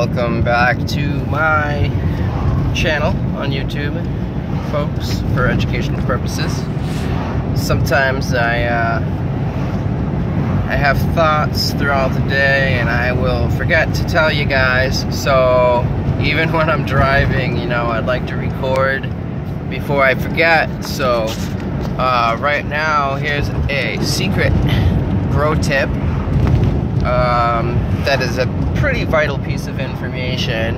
welcome back to my channel on YouTube, folks, for educational purposes. Sometimes I have thoughts throughout the day and I will forget to tell you guys, so even when I'm driving, you know, I'd like to record before I forget. So right now, here's a secret grow tip that is a pretty vital piece of information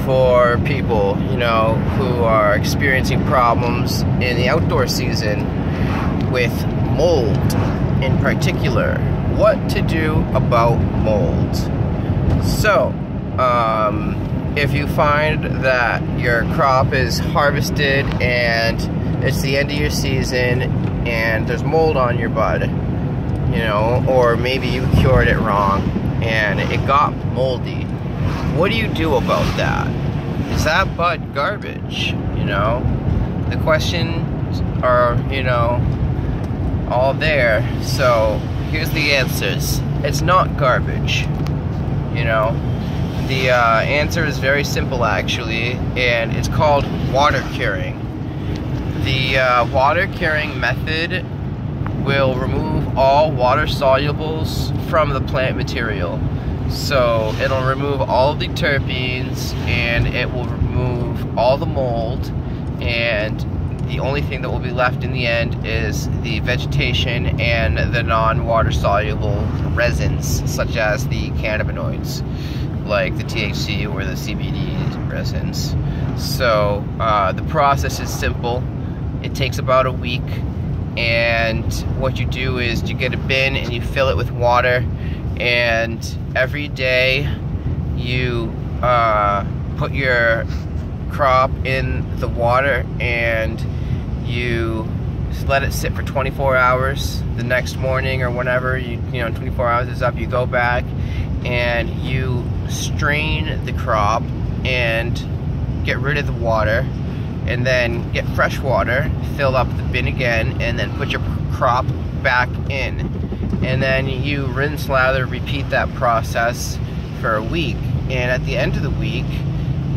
for people, you know, who are experiencing problems in the outdoor season with mold in particular. What to do about mold. So, if you find that your crop is harvested and it's the end of your season and there's mold on your bud, you know, or maybe you cured it wrong and it got moldy, what do you do about that? Is that bud garbage? You know, the questions are, you know, all there. So here's the answers. It's not garbage, you know. The answer is very simple, actually, and it's called water curing. The water curing method will remove all water solubles from the plant material. So it'll remove all of the terpenes and it will remove all the mold, and the only thing that will be left in the end is the vegetation and the non-water soluble resins, such as the cannabinoids like the THC or the CBD resins. So the process is simple. It takes about a week, and what you do is you get a bin and you fill it with water, and every day you put your crop in the water and you let it sit for 24 hours. The next morning or whenever you know 24 hours is up, you go back and you strain the crop and get rid of the water, and then get fresh water, fill up the bin again, and then put your crop back in, and then you rinse, lather, repeat that process for a week. And at the end of the week,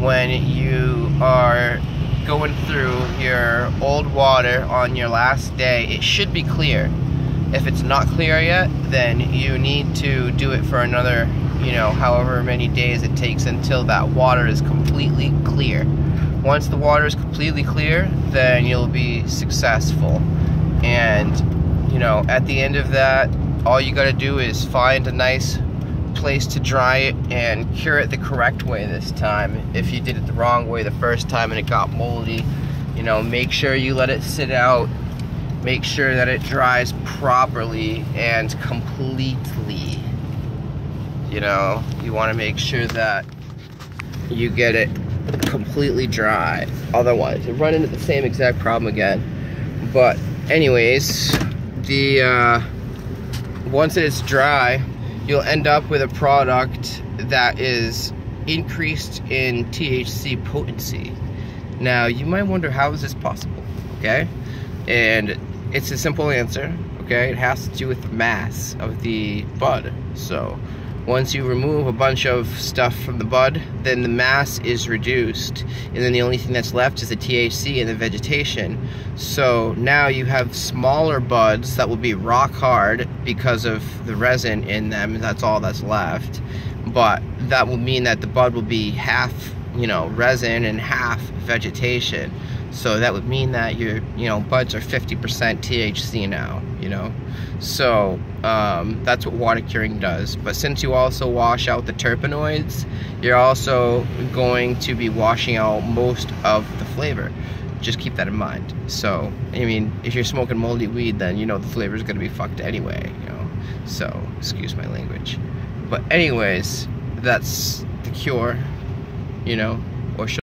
when you are going through your old water on your last day, it should be clear. If it's not clear yet, then you need to do it for another, you know, however many days it takes until that water is completely clear. Once the water is completely clear, then you'll be successful. And, you know, at the end of that, all you gotta do is find a nice place to dry it and cure it the correct way this time. If you did it the wrong way the first time and it got moldy, you know, make sure you let it sit out. Make sure that it dries properly and completely. You know, you want to make sure that you get it completely dry. Otherwise, you run into the same exact problem again. But anyways, once it's dry, you'll end up with a product that is increased in THC potency. Now, you might wonder, how is this possible? Okay, and it's a simple answer. Okay, it has to do with the mass of the bud. So once you remove a bunch of stuff from the bud, then the mass is reduced, and then the only thing that's left is the THC and the vegetation. So now you have smaller buds that will be rock hard because of the resin in them. That's all that's left. But that will mean that the bud will be half, you know, resin and half vegetation. So that would mean that your, you know, buds are 50% THC now, you know. So that's what water curing does. But since you also wash out the terpenoids, you're also going to be washing out most of the flavor. Just keep that in mind. So, I mean, if you're smoking moldy weed, then you know the flavor is going to be fucked anyway, you know. So, excuse my language. But anyways, that's the cure, you know, or